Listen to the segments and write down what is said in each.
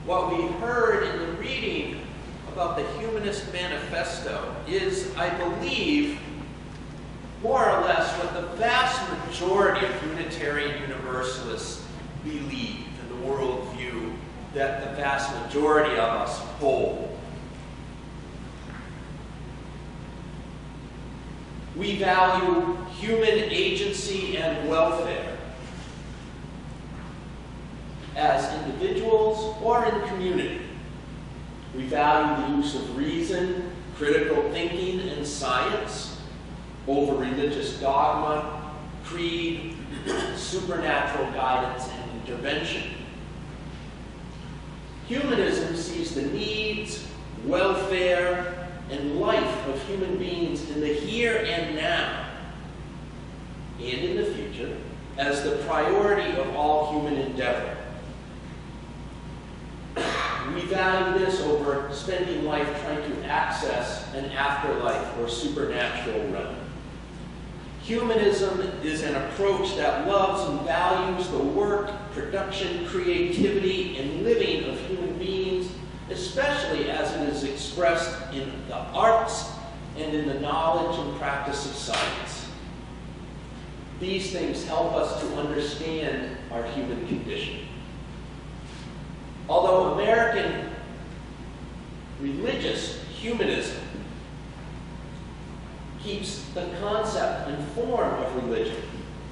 What we heard in the reading about the Humanist Manifesto is, I believe, more or less what the vast majority of Unitarian Universalists believe in the worldview that the vast majority of us hold. We value human agency and welfare as individuals or in community. We value the use of reason, critical thinking, and science over religious dogma, creed, supernatural guidance, and intervention. Humanism sees the needs, welfare, and life of human beings in the here and now, and in the future, as the priority of all human endeavor. We value this over spending life trying to access an afterlife or supernatural realm. Humanism is an approach that loves and values the work, production, creativity, and living of human beings, especially as it is expressed in the arts and in the knowledge and practice of science. These things help us to understand our human condition. Although American religious humanism keeps the concept and form of religion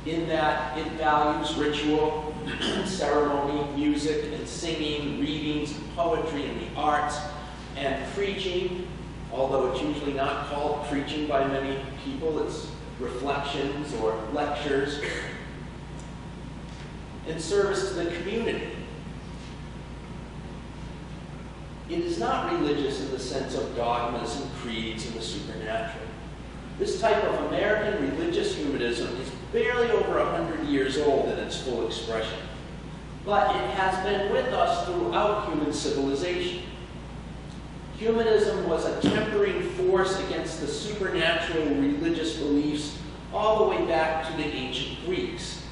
in that it values ritual, ceremony, music, and singing, readings, and poetry, and the arts, and preaching, although it's usually not called preaching by many people, it's reflections or lectures, and service to the community. It is not religious in the sense of dogmas and creeds and the supernatural. This type of American religious humanism is barely over 100 years old in its full expression, but it has been with us throughout human civilization. Humanism was a tempering force against the supernatural religious beliefs all the way back to the ancient Greeks.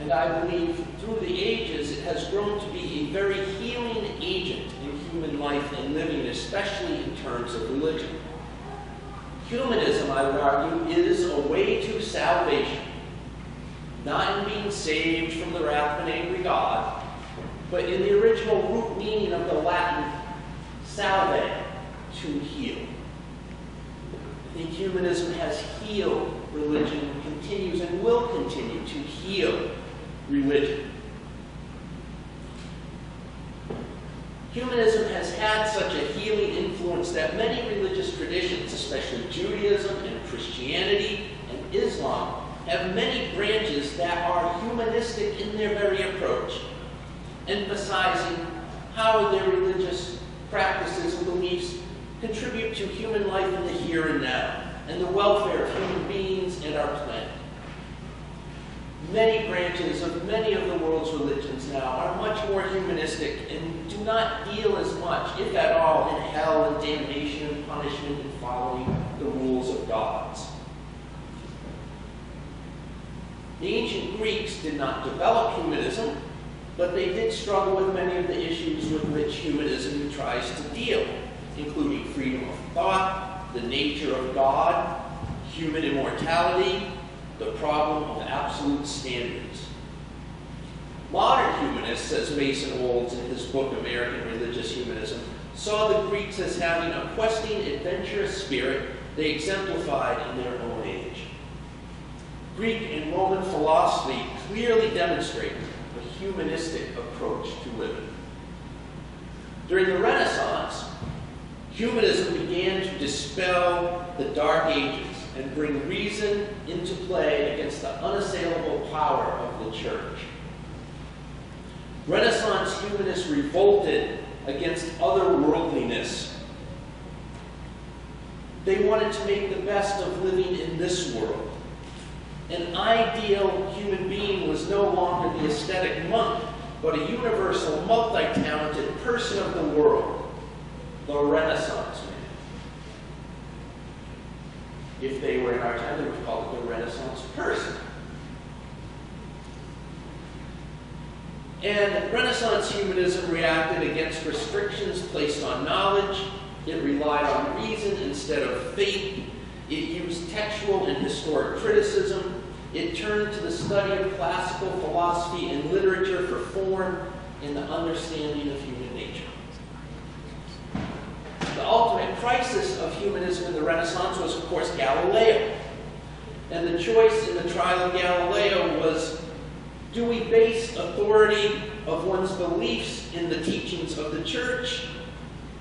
And I believe through the ages it has grown to be a very healing agent in human life and living, especially in terms of religion. Humanism, I would argue, is a way to salvation, not in being saved from the wrath of an angry God, but in the original root meaning of the Latin salve, to heal. I think humanism has healed religion, continues and will continue to heal religion. Humanism has had such a healing influence that many religious traditions, especially Judaism and Christianity and Islam, have many branches that are humanistic in their very approach, emphasizing how their religious practices and beliefs contribute to human life in the here and now, and the welfare of human beings and our planet. Many branches of many of the world's religions now are much more humanistic and do not deal as much, if at all, in hell and damnation and punishment and following the rules of gods. The ancient Greeks did not develop humanism, but they did struggle with many of the issues with which humanism tries to deal, including freedom of thought, the nature of God, human immortality, the problem of absolute standards. Modern humanists, as Mason Olds in his book American Religious Humanism, saw the Greeks as having a questing, adventurous spirit they exemplified in their own age. Greek and Roman philosophy clearly demonstrate a humanistic approach to living. During the Renaissance, humanism began to dispel the Dark Ages and bring reason into play against the unassailable power of the church. Renaissance humanists revolted against otherworldliness. They wanted to make the best of living in this world. An ideal human being was no longer the aesthetic monk, but a universal, multi-talented person of the world, the Renaissance man. If they were in our time, they would call it the Renaissance person. And Renaissance humanism reacted against restrictions placed on knowledge. It relied on reason instead of faith. It used textual and historic criticism. It turned to the study of classical philosophy and literature for form and the understanding of human nature. The ultimate crisis of humanism in the Renaissance was, of course, Galileo. And the choice in the trial of Galileo was, do we base authority of one's beliefs in the teachings of the church,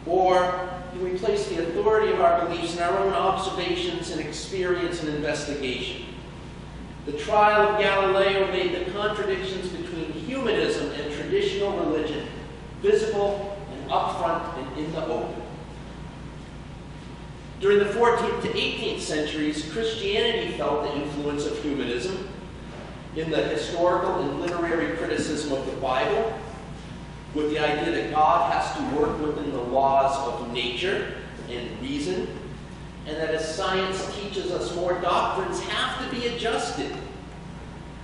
or do we place the authority of our beliefs in our own observations and experience and investigation? The trial of Galileo made the contradictions between humanism and traditional religion visible and upfront and in the open. During the 14th to 18th centuries, Christianity felt the influence of humanism in the historical and literary criticism of the Bible, with the idea that God has to work within the laws of nature and reason, and that as science teaches us more, doctrines have to be adjusted,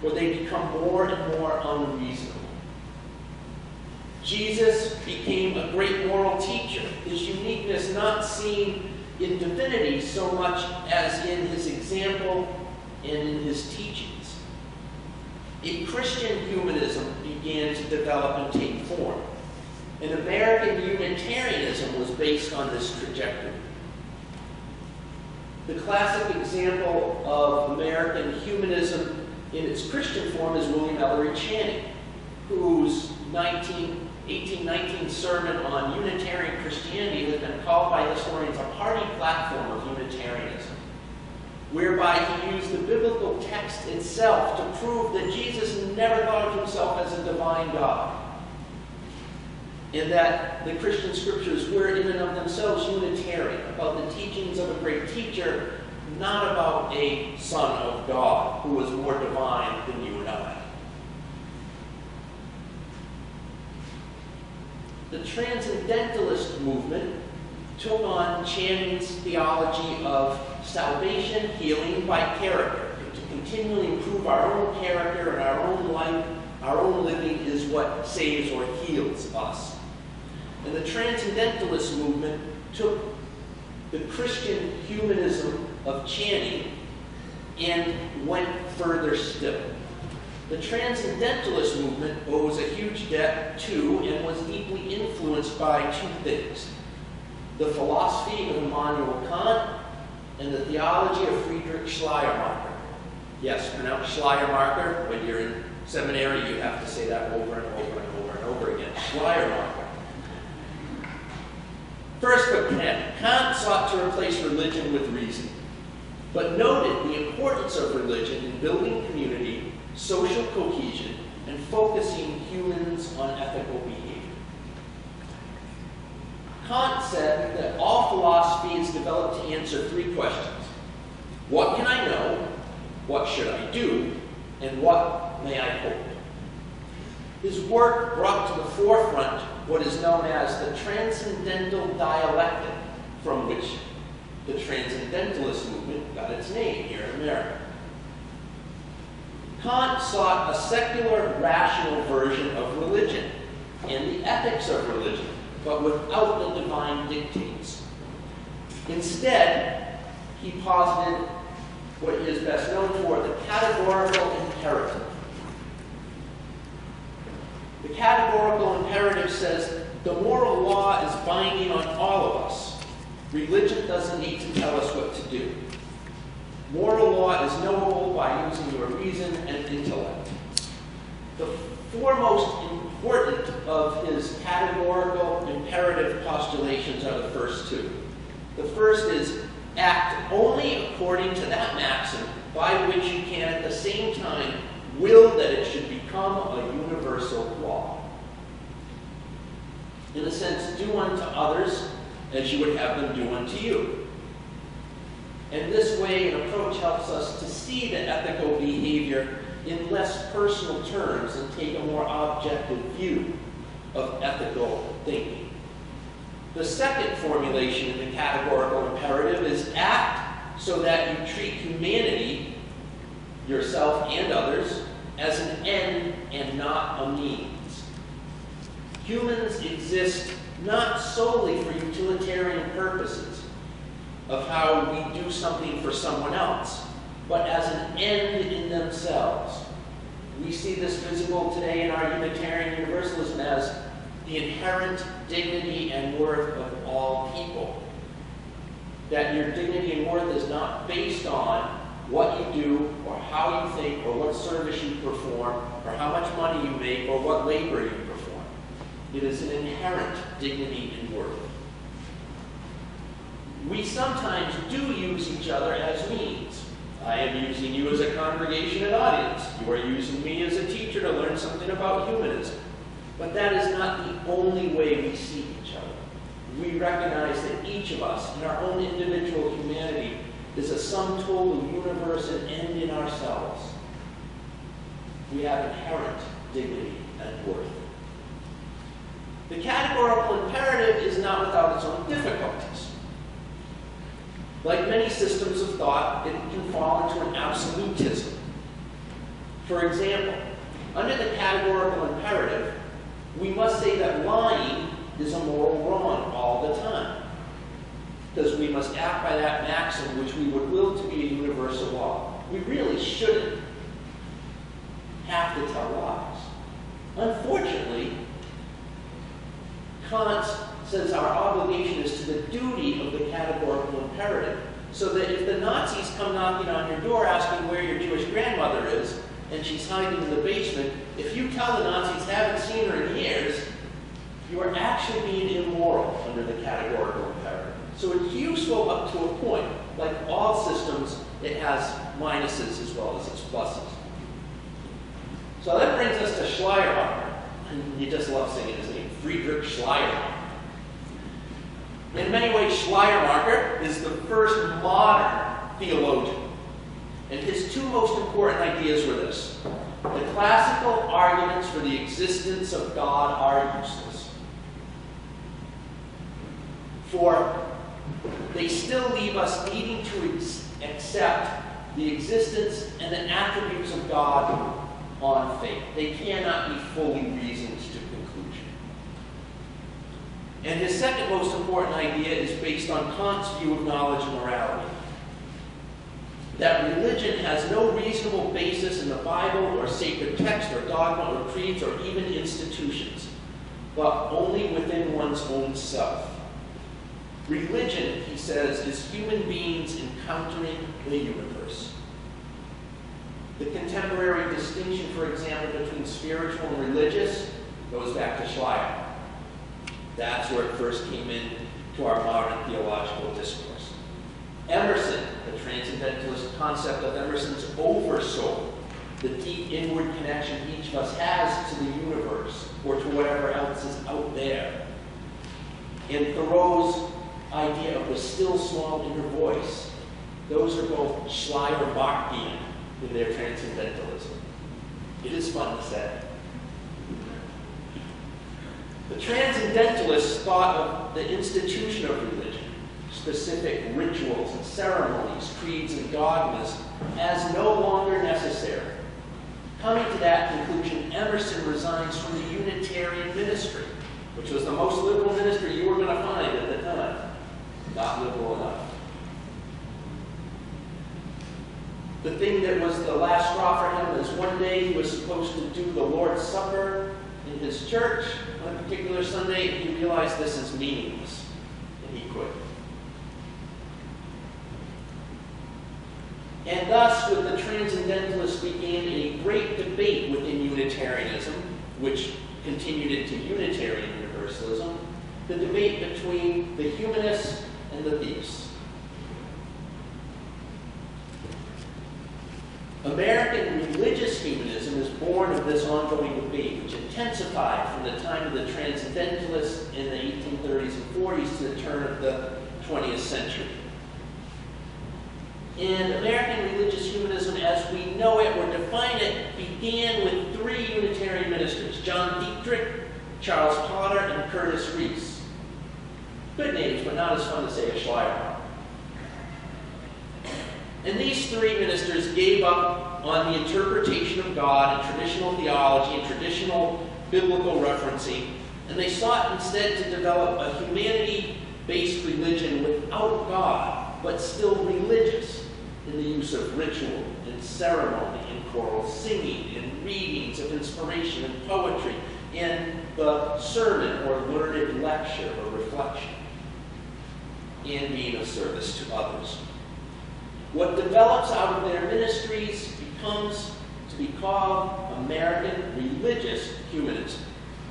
or they become more and more unreasonable. Jesus became a great moral teacher, his uniqueness not seen in divinity so much as in his example and in his teachings. A Christian humanism began to develop and take form. And American Unitarianism was based on this trajectory. The classic example of American humanism in its Christian form is William Ellery Channing, whose 1819 sermon on Unitarian Christianity has been called by historians a party platform of Unitarianism, whereby he used the biblical text itself to prove that Jesus never thought of himself as a divine God, and that the Christian scriptures were in and of themselves Unitarian, about the teachings of a great teacher, not about a son of God who was more divine than you and I. The Transcendentalist movement took on Channing's theology of salvation, healing by character. To continually improve our own character and our own life, our own living is what saves or heals us. And the Transcendentalist movement took the Christian humanism of Channing and went further still. The Transcendentalist movement owes a huge debt to and was deeply influenced by two things: the philosophy of Immanuel Kant and the theology of Friedrich Schleiermacher. Yes, pronounce Schleiermacher. When you're in seminary, you have to say that over and over and over and over again. Schleiermacher. First, but Kant sought to replace religion with reason, but noted the importance of religion in building community, social cohesion, and focusing humans on ethical behavior. Kant said that all philosophy is developed to answer three questions: what can I know? What should I do? And what may I hope? His work brought to the forefront what is known as the transcendental dialectic, from which the Transcendentalist movement got its name here in America. Kant sought a secular, rational version of religion and the ethics of religion, but without the divine dictates. Instead, he posited what he is best known for, the categorical imperative. The categorical imperative says the moral law is binding on all of us. Religion doesn't need to tell us what to do. Moral law is knowable by using your reason and intellect. The foremost important of his categorical imperative postulations are the first two. The first is act only according to that maxim by which you can at the same time will that it should become a universal law. In a sense, do unto others as you would have them do unto you. And this way, an approach helps us to see the ethical behavior in less personal terms and take a more objective view of ethical thinking. The second formulation in the categorical imperative is act so that you treat humanity, yourself and others, as an end and not a means. Humans exist not solely for utilitarian purposes of how we do something for someone else, but as an end in themselves. We see this visible today in our Unitarian Universalism as the inherent dignity and worth of all people. That your dignity and worth is not based on what you do, or how you think, or what service you perform, or how much money you make, or what labor you perform. It is an inherent dignity and worth. We sometimes do use each other as means. I am using you as a congregation and audience. You are using me as a teacher to learn something about humanism. But that is not the only way we see each other. We recognize that each of us, in our own individual humanity, is a sum total universe and end in ourselves. We have inherent dignity and worth. The categorical imperative is not without its own difficulties. Like many systems of thought, it can fall into an absolutism. For example, under the categorical imperative, we must say that lying is a moral wrong all the time, because we must act by that maxim which we would will to be a universal law. We really shouldn't have to tell lies. Unfortunately, Kant says our obligation is to the duty of the categorical imperative, so that if the Nazis come knocking on your door asking where your Jewish grandmother is, and she's hiding in the basement, if you tell the Nazis haven't seen her in years, you are actually being immoral under the categorical imperative. So it's useful up to a point. Like all systems, it has minuses as well as its pluses. So that brings us to Schleiermacher. And you just love saying his name, Friedrich Schleiermacher. In many ways, Schleiermacher is the first modern theologian. And his two most important ideas were this: the classical arguments for the existence of God are useless, for they still leave us needing to accept the existence and the attributes of God on faith. They cannot be fully reasoned to conclusion. And his second most important idea is based on Kant's view of knowledge and morality. That religion has no reasonable basis in the Bible or sacred text or dogma or creeds or even institutions, but only within one's own self. Religion, he says, is human beings encountering the universe. The contemporary distinction, for example, between spiritual and religious goes back to Schleiermacher. That's where it first came in to our modern theological discourse. Emerson, the transcendentalist concept of Emerson's oversoul, the deep inward connection each of us has to the universe or to whatever else is out there. And Thoreau's idea of the still small inner voice, those are both Schleiermachian in their transcendentalism. It is fun to say. The transcendentalists thought of the institution of religion, specific rituals and ceremonies, creeds and dogmas, as no longer necessary. Coming to that conclusion, Emerson resigns from the Unitarian ministry, which was the most liberal ministry you were going to find at the time. Not liberal enough. The thing that was the last straw for him is one day he was supposed to do the Lord's Supper in his church on a particular Sunday, and he realized this is meaningless, and he quit. And thus, with the Transcendentalists began a great debate within Unitarianism, which continued into Unitarian Universalism, the debate between the humanists and the theists. American religious humanism is born of this ongoing debate, which intensified from the time of the Transcendentalists in the 1830s and 40s to the turn of the 20th century. And American religious humanism, as we know it or define it, began with three Unitarian ministers: John Dietrich, Charles Potter, and Curtis Reese. Good names, but not as fun to say as Schleiermacher. And these three ministers gave up on the interpretation of God and traditional theology and traditional biblical referencing, And they sought instead to develop a humanity-based religion without God, but still religious in the use of ritual and ceremony and choral singing and readings of inspiration and poetry and the sermon or learned lecture or reflection, and being of service to others. What develops out of their ministries becomes to be called American religious humanism.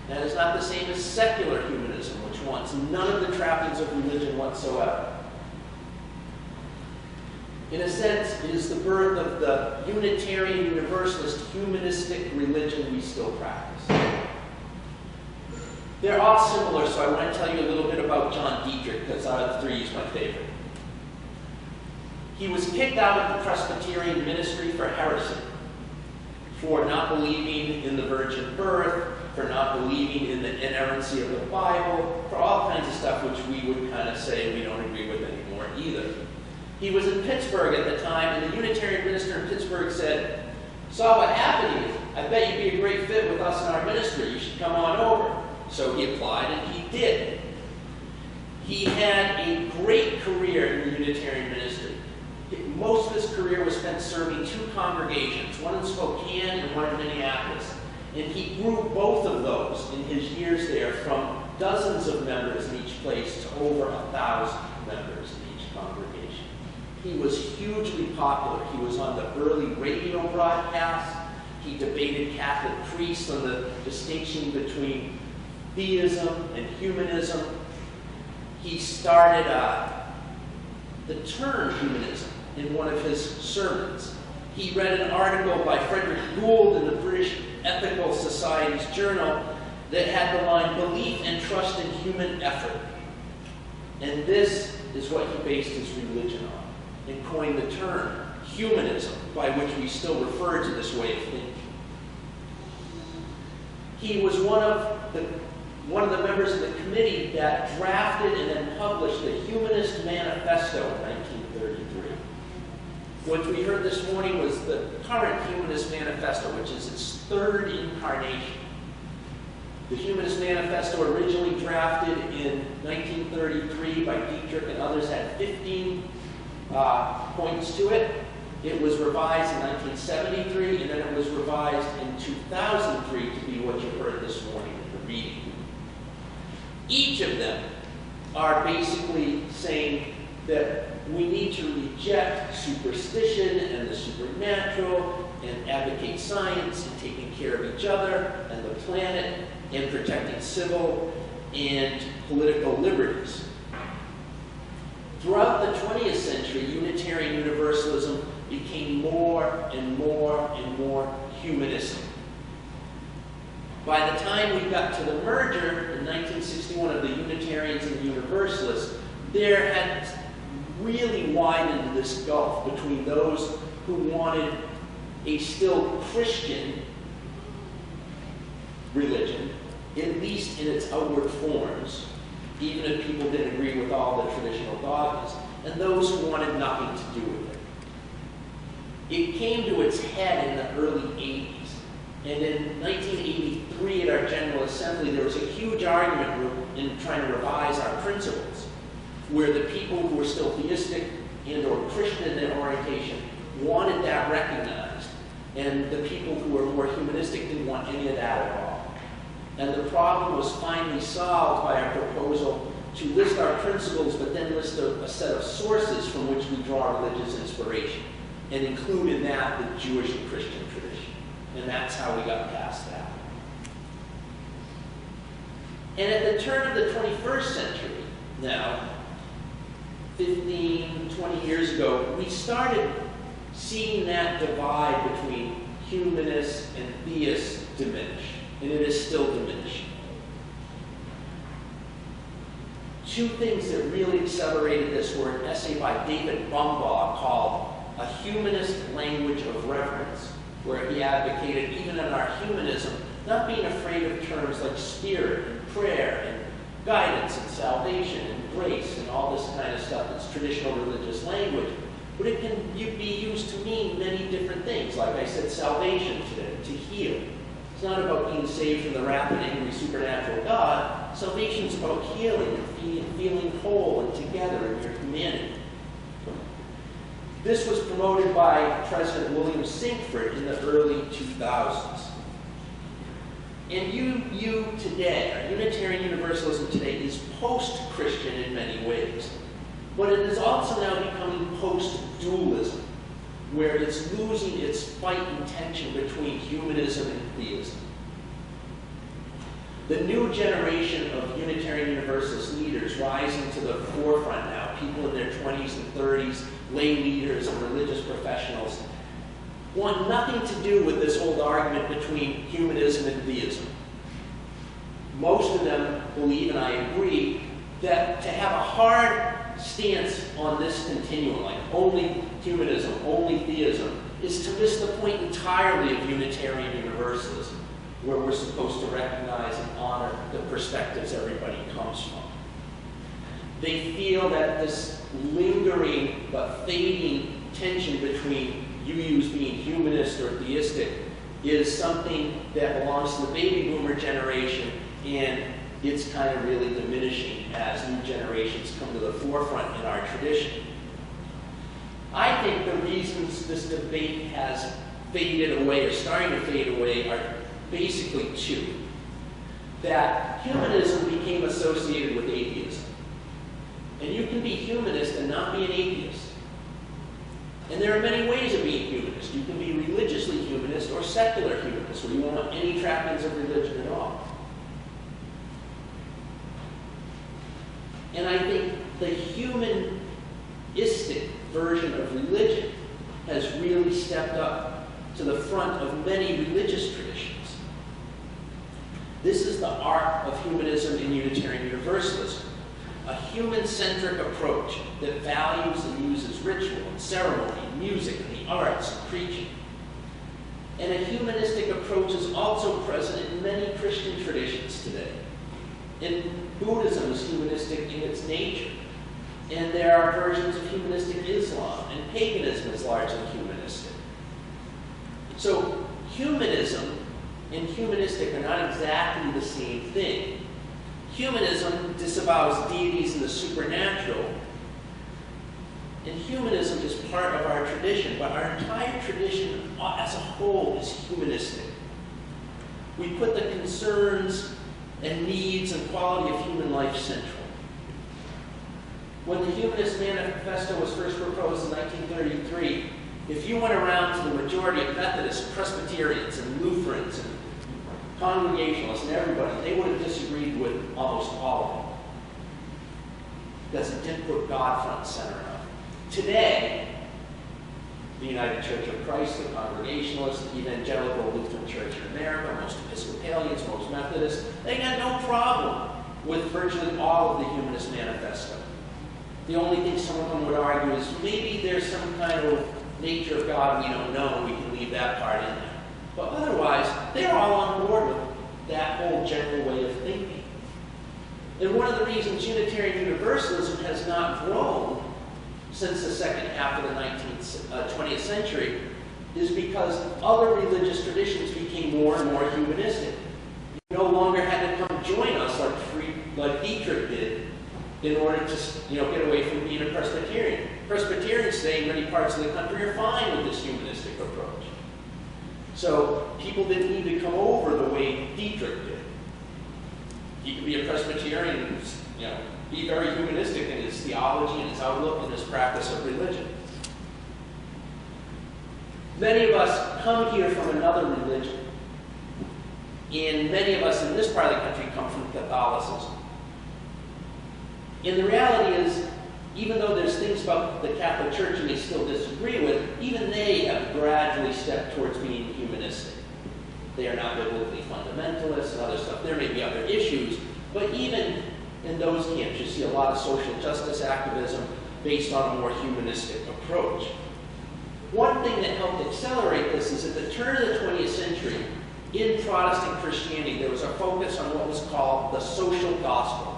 That is not the same as secular humanism, which wants none of the trappings of religion whatsoever. In a sense, it is the birth of the Unitarian Universalist humanistic religion we still practice. They're all similar, so I want to tell you a little bit about John Dietrich, because out of the three, he's my favorite. He was kicked out of the Presbyterian ministry for heresy, for not believing in the virgin birth, for not believing in the inerrancy of the Bible, for all kinds of stuff which we would kind of say we don't agree with anymore either. He was in Pittsburgh at the time, and the Unitarian minister in Pittsburgh said, "Saw what happened to you. I bet you'd be a great fit with us in our ministry. You should come on over." So he applied, and he did. He had a great career in the Unitarian ministry. Most of his career was spent serving two congregations, one in Spokane and one in Minneapolis. And he grew both of those in his years there from dozens of members in each place to over 1,000 members in each congregation. He was hugely popular. He was on the early radio broadcasts. He debated Catholic priests on the distinction between theism and humanism. He started the term humanism in one of his sermons. He read an article by Frederick Gould in the British Ethical Society's journal that had the line, "Belief and trust in human effort." And this is what he based his religion on, and coined the term humanism, by which we still refer to this way of thinking. He was one of the members of the committee that drafted and then published the Humanist Manifesto in 1933. What we heard this morning was the current Humanist Manifesto, which is its third incarnation. The Humanist Manifesto, originally drafted in 1933 by Dietrich and others, had 15 points to it. It was revised in 1973, and then it was revised in 2003 to be what you heard this morning in the reading. Each of them are basically saying that we need to reject superstition and the supernatural and advocate science and taking care of each other and the planet and protecting civil and political liberties. Throughout the 20th century, Unitarian Universalism became more and more and more humanistic. By the time we got to the merger in 1961 of the Unitarians and the Universalists, there had really widened this gulf between those who wanted a still Christian religion, at least in its outward forms, even if people didn't agree with all the traditional dogmas, and those who wanted nothing to do with it. It came to its head in the early 80s. And in 1983 at our General Assembly, there was a huge argument in trying to revise our principles, where the people who were still theistic and or Christian in their orientation wanted that recognized, and the people who were more humanistic didn't want any of that at all. And the problem was finally solved by our proposal to list our principles, but then list a set of sources from which we draw religious inspiration, and include in that the Jewish and Christian tradition. And that's how we got past that. And at the turn of the 21st century, now, 15, 20 years ago, we started seeing that divide between humanists and theists diminish. And it is still diminishing. Two things that really accelerated this were an essay by David Bumbaugh called A Humanist Language of Reverence, where he advocated, even in our humanism, not being afraid of terms like spirit and prayer and guidance and salvation and grace and all this kind of stuff that's traditional religious language, but it can be used to mean many different things. Like I said, salvation to heal, It's not about being saved from the wrath and angry supernatural God. Salvation is about healing and feeling whole and together in your humanity. This was promoted by President William Sinkford in the early 2000s. And you today, our Unitarian Universalism today, is post-Christian in many ways. But it is also now becoming post-dualism, where it's losing its fight and tension between humanism and theism. The new generation of Unitarian Universalist leaders rising to the forefront now, people in their 20s and 30s, lay leaders and religious professionals, want nothing to do with this old argument between humanism and theism. Most of them believe, and I agree, that to have a hard stance on this continuum, like only humanism, only theism, is to miss the point entirely of Unitarian Universalism, where we're supposed to recognize and honor the perspectives everybody comes from. They feel that this lingering but fading tension between you being humanist or theistic is something that belongs to the baby boomer generation, and it's kind of really diminishing as new generations come to the forefront in our tradition. I think the reasons this debate has faded away or starting to fade away are basically two. That humanism became associated with atheism. And you can be humanist and not be an atheist. And there are many ways of being humanist. You can be religiously humanist or secular humanist, where you won't have any trappings of religion at all. And I think the humanistic version of religion has really stepped up to the front of many religious traditions. This is the art of humanism in Unitarian Universalism, a human-centric approach that values and uses ritual and ceremony and music and the arts and preaching. And a humanistic approach is also present in many Christian traditions today. And Buddhism is humanistic in its nature. And there are versions of humanistic Islam, and paganism is largely humanistic. So humanism and humanistic are not exactly the same thing. Humanism disavows deities and the supernatural, and humanism is part of our tradition, but our entire tradition as a whole is humanistic. We put the concerns and needs and quality of human life central. When the Humanist Manifesto was first proposed in 1933, if you went around to the majority of Methodists, Presbyterians, and Lutherans, and Congregationalists, and everybody, they would have disagreed with almost all of them, because it didn't put God front and center enough. Today, the United Church of Christ, the Congregationalists, the Evangelical Lutheran Church in America, most Episcopalians, most Methodists, they got no problem with virtually all of the Humanist Manifesto. The only thing some of them would argue is maybe there's some kind of nature of God we don't know, and we can leave that part in there. But otherwise, they're all on board with that whole general way of thinking. And one of the reasons Unitarian Universalism has not grown since the second half of the 20th century is because other religious traditions became more and more humanistic. You no longer had to come join us like Dietrich did in order to get away from being a Presbyterian. Presbyterians today in many parts of the country are fine with this humanistic approach. So people didn't need to come over the way Dietrich did. He could be a Presbyterian and be very humanistic in his theology and his outlook and his practice of religion. Many of us come here from another religion. And many of us in this part of the country come from Catholicism. And the reality is, even though there's things about the Catholic Church you may still disagree with, even they have gradually stepped towards being humanistic. They are not biblically fundamentalists and other stuff. There may be other issues, but even in those camps, you see a lot of social justice activism based on a more humanistic approach. One thing that helped accelerate this is at the turn of the 20th century, in Protestant Christianity, there was a focus on what was called the social gospel.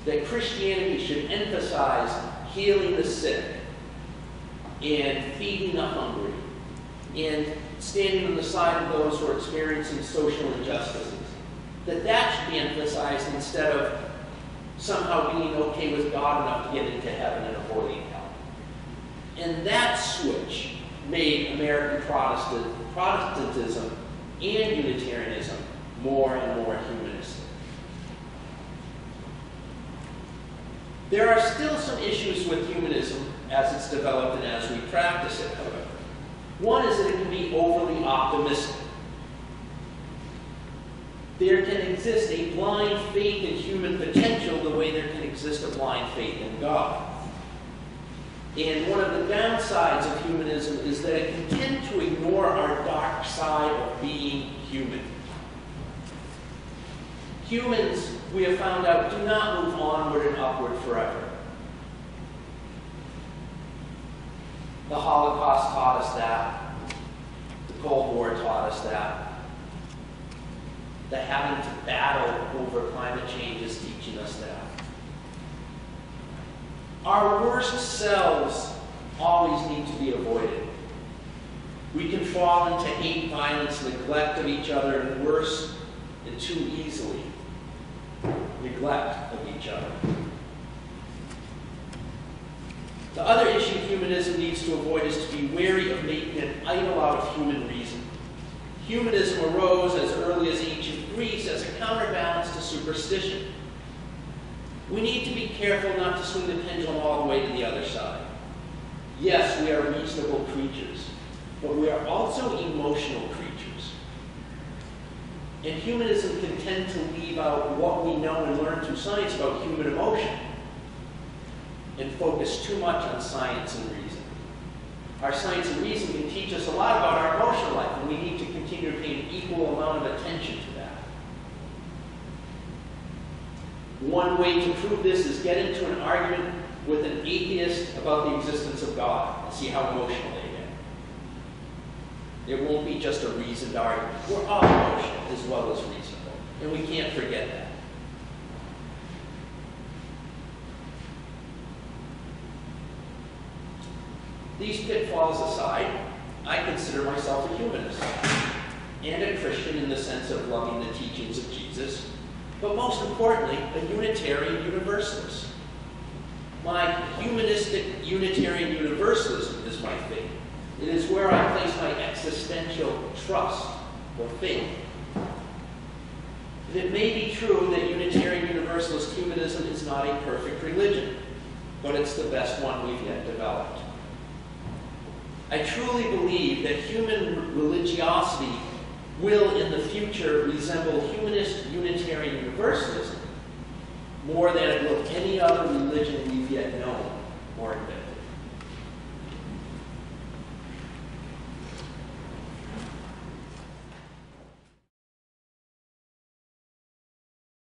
That Christianity should emphasize healing the sick and feeding the hungry and standing on the side of those who are experiencing social injustices. That should be emphasized instead of somehow being okay with God enough to get into heaven and avoiding hell. And that switch made American Protestantism and Unitarianism more and more humanistic. There are still some issues with humanism as it's developed and as we practice it, however. One is that it can be overly optimistic. There can exist a blind faith in human potential the way there can exist a blind faith in God. And one of the downsides of humanism is that it can tend to ignore our dark side of being human. Humans, we have found out, do not move onward and upward forever. The Holocaust taught us that. The Cold War taught us that. The having to battle over climate change is teaching us that. Our worst selves always need to be avoided. We can fall into hate, violence, neglect of each other, and worse, and too easily, neglect of each other. The other issue humanism needs to avoid is to be wary of making an idol out of human reason. Humanism arose as early as ancient Greece as a counterbalance to superstition. We need to be careful not to swing the pendulum all the way to the other side. Yes, we are reasonable creatures, but we are also emotional creatures. And humanism can tend to leave out what we know and learn through science about human emotion and focus too much on science and reason. Our science and reason can teach us a lot about our emotional life, and we need to continue to pay an equal amount of attention to that. One way to prove this is get into an argument with an atheist about the existence of God and see how emotional they get. It won't be just a reasoned argument. We're all emotional as well as reasonable, and we can't forget that. These pitfalls aside, I consider myself a humanist and a Christian in the sense of loving the teachings of Jesus, but most importantly, a Unitarian Universalist. My humanistic Unitarian Universalism is my faith. It is where I place my existential trust or faith. It may be true that Unitarian Universalist humanism is not a perfect religion, but it's the best one we've yet developed. I truly believe that human religiosity will in the future resemble humanist Unitarian Universalism more than it will any other religion we've yet known or invented.